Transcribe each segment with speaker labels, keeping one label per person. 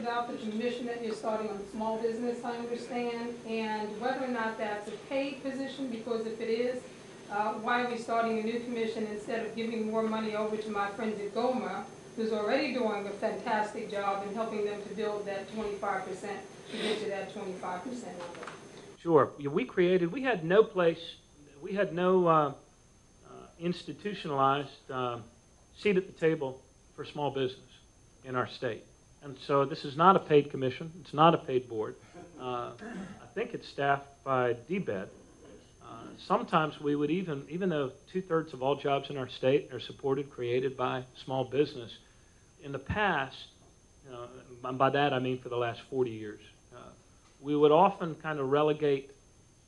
Speaker 1: about the commission that you're starting on small business, I understand, and whether or not that's a paid position, because if it is, why are we starting a new commission instead of giving more money over to my friends at Goma, who's already doing a fantastic job in helping them to build that 25% to get to that 25% number?
Speaker 2: Sure. Yeah, we had no place, we had no institutionalized seat at the table for small business in our state. And so this is not a paid commission. It's not a paid board. I think it's staffed by DBED. Sometimes we would even though 2/3 of all jobs in our state are supported, created by small business, in the past, and by that I mean for the last 40 years, we would often kind of relegate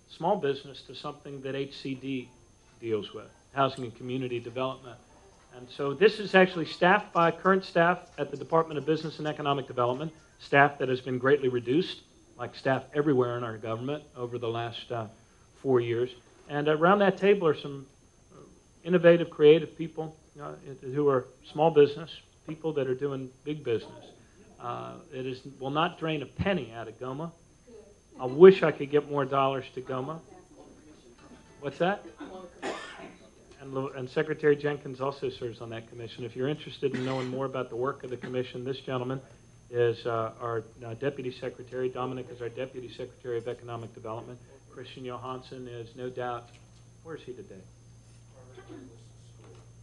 Speaker 2: small business to something that HCD deals with, Housing and Community Development. And so this is actually staffed by current staff at the Department of Business and Economic Development, staff that has been greatly reduced, like staff everywhere in our government over the last 4 years. And around that table are some innovative, creative people who are small business, people that are doing big business. It will not drain a penny out of Goma. I wish I could get more dollars to Goma. What's that? And Secretary Jenkins also serves on that commission. If you're interested in knowing more about the work of the commission, this gentleman is our Deputy Secretary. Dominic is our Deputy Secretary of Economic Development. Christian Johansson is no doubt, where is he today?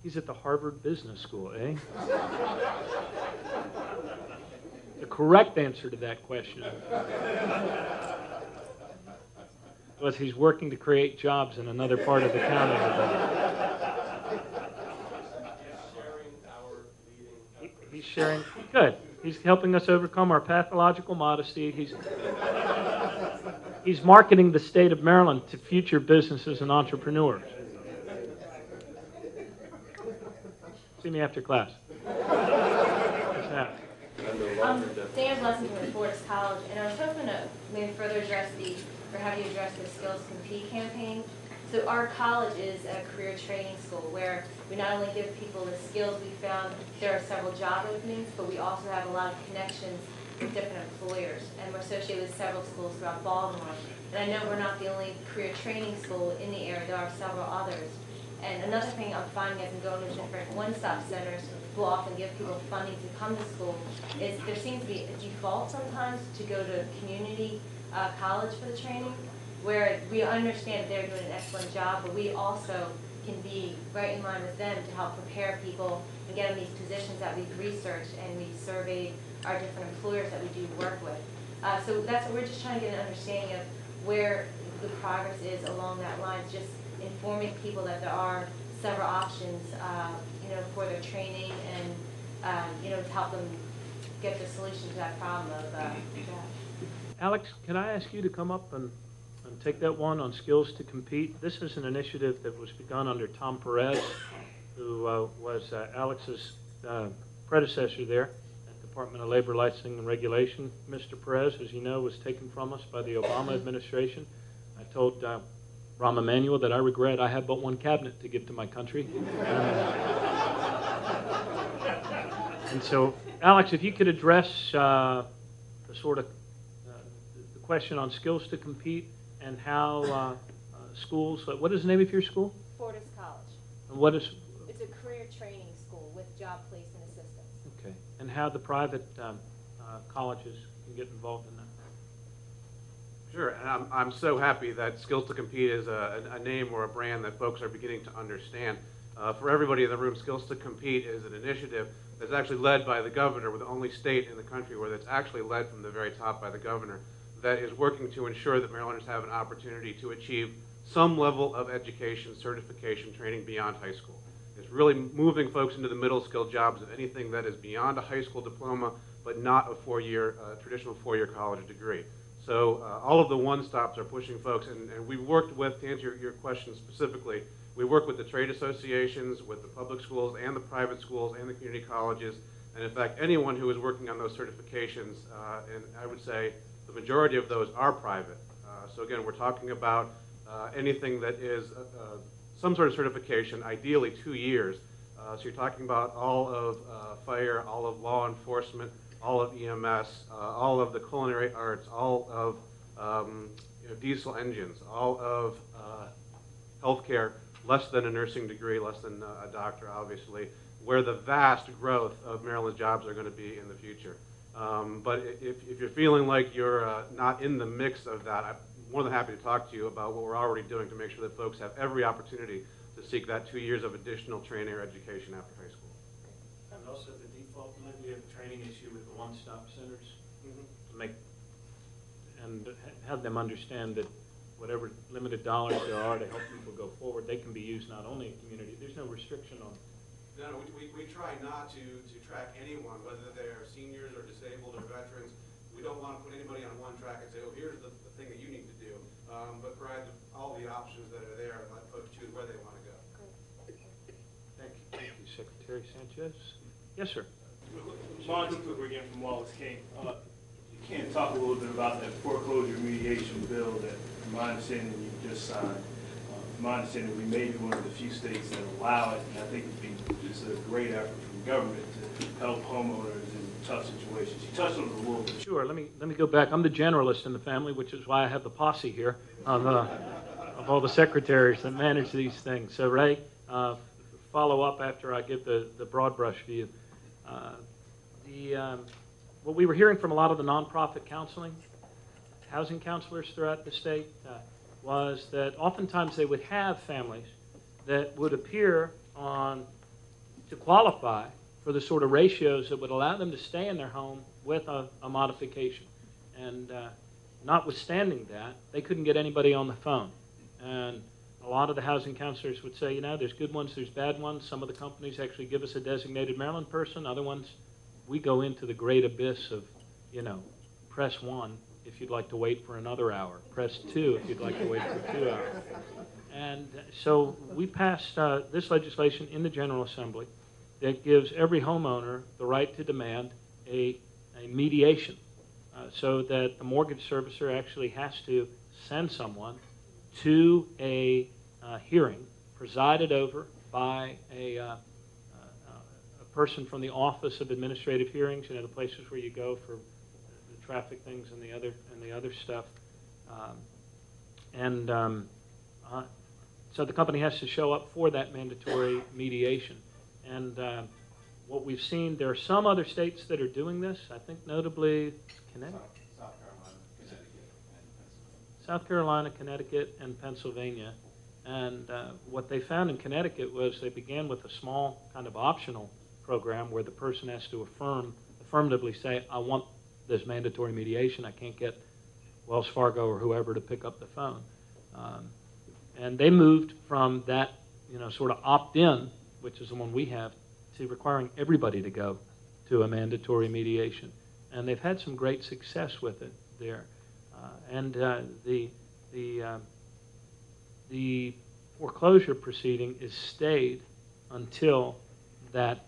Speaker 2: He's at the Harvard Business School, eh? The correct answer to that question was he's working to create jobs in another part of the county. He's sharing, good. He's helping us overcome our pathological modesty. He's marketing the state of Maryland to future businesses and entrepreneurs. See me after class.
Speaker 3: Dan Blessing with Fortis College, and I was hoping to maybe further address have you address the Skills to Compete campaign. So our college is a career training school where we not only give people the skills we found, there are several job openings, but we also have a lot of connections with different employers, and we're associated with several schools throughout Baltimore. And I know we're not the only career training school in the area, there are several others. And another thing I'm finding as I'm going to different one-stop centers who often give people funding to come to school is there seems to be a default sometimes to go to community college for the training, where we understand that they're doing an excellent job, but we also can be right in line with them to help prepare people and get them these positions that we've researched and we've surveyed our different employers that we do work with. So that's what we're just trying to get an understanding of where the progress is along that line, just informing people that there are several options, for their training and, to help them get the solution to that problem of job.
Speaker 2: Alex, can I ask you to come up and take that one on Skills to Compete? This is an initiative that was begun under Tom Perez, who was Alex's predecessor there at the Department of Labor Licensing and Regulation. Mr. Perez, as you know, was taken from us by the Obama administration. I told Rahm Emanuel that I regret I have but one cabinet to give to my country. And so, Alex, if you could address the sort of the question on Skills to Compete and how schools, what is the name of your school?
Speaker 3: Fortis College.
Speaker 2: And what is?
Speaker 3: It's a career training school with job placement assistance.
Speaker 2: Okay. And how the private colleges can get involved in that?
Speaker 4: Sure, and I'm so happy that Skills to Compete is a name or a brand that folks are beginning to understand. For everybody in the room, Skills to Compete is an initiative that's actually led by the governor. We're the only state in the country where that's actually led from the very top by the governor, that is working to ensure that Marylanders have an opportunity to achieve some level of education, certification, training beyond high school. It's really moving folks into the middle skill jobs of anything that is beyond a high school diploma, but not a traditional four-year college degree. So all of the one-stops are pushing folks, and we've worked with, to answer your question specifically, we work with the trade associations, with the public schools and the private schools and the community colleges, and in fact anyone who is working on those certifications, and I would say the majority of those are private. So again, we're talking about anything that is some sort of certification, ideally 2 years. So you're talking about all of fire, all of law enforcement, all of EMS, all of the culinary arts, all of diesel engines, all of healthcare, less than a nursing degree, less than a doctor, obviously, where the vast growth of Maryland's jobs are going to be in the future. But if you're feeling like you're not in the mix of that, I'm more than happy to talk to you about what we're already doing to make sure that folks have every opportunity to seek that 2 years of additional training or education after high school.
Speaker 2: And also the default, maybe we have a training issue with the one-stop centers to make and have them understand that whatever limited dollars there are to help people go forward, they can be used not only in community. There's no restriction on.
Speaker 4: No, we try not to track anyone, whether they're seniors or disabled or veterans. We don't want to put anybody on one track and say, oh, here's the thing that you need to do, but provide all the options that are there and let folks choose where they want to go.
Speaker 2: Thank you, Secretary Sanchez. Yes, sir.
Speaker 5: Monty Cooper again from Wallace King. You can't talk a little bit about that foreclosure mediation bill that, from my understanding, you just signed. From my understanding, we may be one of the few states that allow it, and I think it's a great effort from government to help homeowners in tough situations. You touched on it a little bit.
Speaker 2: Sure. Let me go back. I'm the generalist in the family, which is why I have the posse here of all the secretaries that manage these things. So, Ray, follow up after I give the broad brush view. What we were hearing from a lot of the nonprofit housing counselors throughout the state, was that oftentimes they would have families that would appear to qualify for the sort of ratios that would allow them to stay in their home with a modification. And notwithstanding that, they couldn't get anybody on the phone. And a lot of the housing counselors would say, there's good ones, there's bad ones. Some of the companies actually give us a designated Maryland person. Other ones, we go into the great abyss of, press 1 if you'd like to wait for another hour. Press 2 if you'd like to wait for 2 hours. And so we passed this legislation in the General Assembly that gives every homeowner the right to demand a mediation so that the mortgage servicer actually has to send someone to a hearing presided over by a person from the Office of Administrative Hearings, the places where you go for the traffic things and the other stuff. So the company has to show up for that mandatory mediation. And what we've seen, there are some other states that are doing this. I think notably Connecticut. South Carolina, Connecticut, and Pennsylvania. And what they found in Connecticut was they began with a small kind of optional program where the person has to affirmatively say, I want this mandatory mediation. I can't get Wells Fargo or whoever to pick up the phone. And they moved from that, sort of opt-in, which is the one we have, to requiring everybody to go to a mandatory mediation. And they've had some great success with it there. The foreclosure proceeding is stayed until that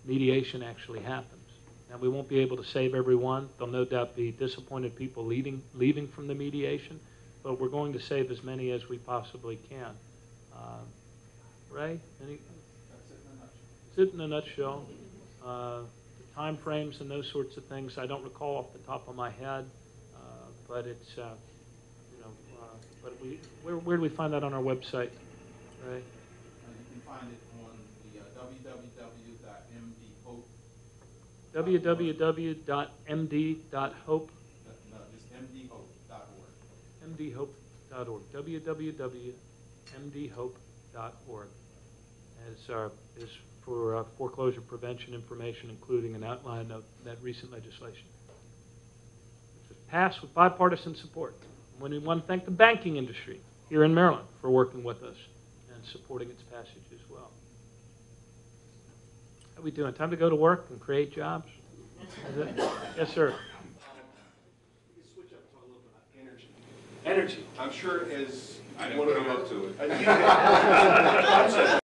Speaker 2: mediation actually happens. Now, we won't be able to save everyone. There'll no doubt be disappointed people leaving from the mediation, but we're going to save as many as we possibly can. Ray, that's it in a nutshell. The time frames and those sorts of things, I don't recall off the top of my head, but it's, but where do we find that on our website, Ray?
Speaker 6: You can find it on the www.mdhope.
Speaker 2: www.md.hope.
Speaker 6: No, just mdhope.org.
Speaker 2: mdhope.org. www.mdhope.org is for foreclosure prevention information, including an outline of that recent legislation. It was passed with bipartisan support. We want to thank the banking industry here in Maryland for working with us and supporting its passage as well. How are we doing? Time to go to work and create jobs? Yes, sir.
Speaker 7: We can switch up and talk a little bit about energy.
Speaker 2: Energy.
Speaker 7: I'm sure as
Speaker 6: I didn't come up to it.